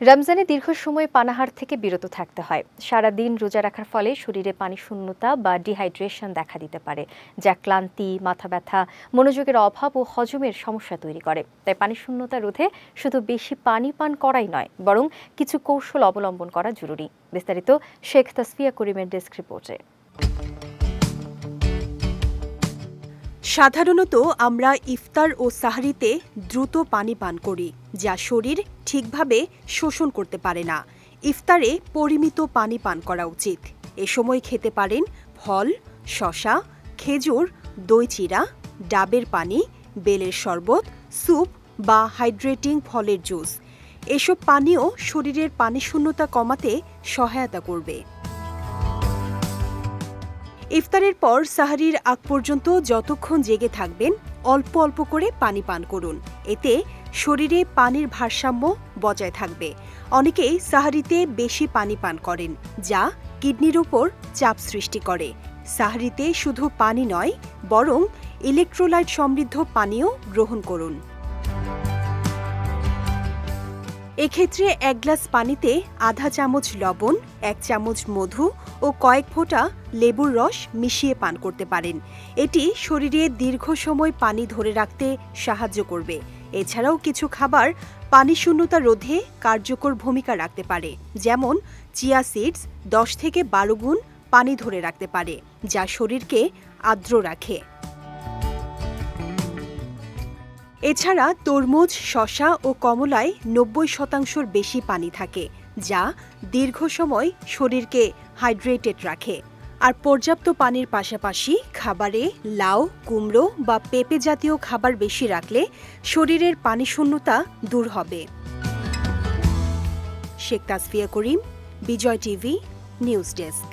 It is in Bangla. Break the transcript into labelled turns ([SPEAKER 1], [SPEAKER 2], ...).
[SPEAKER 1] রমজানে দীর্ঘ সময় পানাহার থেকে বিরত থাকতে হয়। সারা দিন রোজা রাখার ফলে শরীরে পানি শূন্যতা বা ডিহাইড্রেশন দেখা দিতে পারে, যা ক্লান্তি, মাথা ব্যথা, মনোযোগের অভাব ও হজমের সমস্যা তৈরি করে। তাই পানি শূন্যতা রোধে শুধু বেশি পানি পান করাই নয়, বরং কিছু কৌশল অবলম্বন করা জরুরি। বিস্তারিত শেখ তাসফিয়া করিমের ডেস্ক রিপোর্টে।
[SPEAKER 2] সাধারণত আমরা ইফতার ও সাহরিতে দ্রুত পানি পান করি, যা শরীর ঠিকভাবে শোষণ করতে পারে না। ইফতারে পরিমিত পানি পান করা উচিত। এ সময় খেতে পারেন ফল, শসা, খেজুর, দই চিড়া, ডাবের পানি, বেলের শরবত, স্যুপ বা হাইড্রেটিং ফলের জুস। এসব পানীয় শরীরের পানি শূন্যতা কমাতে সহায়তা করবে। ইফতারের পর সাহরির আগ পর্যন্ত যতক্ষণ জেগে থাকবেন অল্প অল্প করে পানি পান করুন। এতে শরীরে পানির ভারসাম্য বজায় থাকবে। অনেকেই সাহরিতে বেশি পানি পান করেন, যা কিডনির উপর চাপ সৃষ্টি করে। সাহরিতে শুধু পানি নয়, বরং ইলেকট্রোলাইট সমৃদ্ধ পানীয় গ্রহণ করুন। এক্ষেত্রে 1 গ্লাস পানিতে আধা চামচ লবণ, 1 চামচ মধু ও কয়েক ফোঁটা লেবুর রস মিশিয়ে পান করতে পারেন। এটি শরীরে দীর্ঘ সময় পানি ধরে রাখতে সাহায্য করবে। এছাড়াও কিছু খাবার পানি শূন্যতা রোধে কার্যকর ভূমিকা রাখতে পারে, যেমন চিয়া সিডস 10 থেকে 12 গুণ পানি ধরে রাখতে পারে, যা শরীরকে আর্দ্র রাখে। এছাড়া তরমুজ, শসা ও কমলায় 90% বেশি পানি থাকে, যা দীর্ঘ সময় শরীরকে হাইড্রেটেড রাখে। আর পর্যাপ্ত পানির পাশাপাশি খাবারে লাউ, কুমড়ো বা পেঁপে জাতীয় খাবার বেশি রাখলে শরীরের পানি শূন্যতা দূর হবে। শেখ তাসফিয়া করিম, বিজয় টিভি, নিউজ ডেস্ক।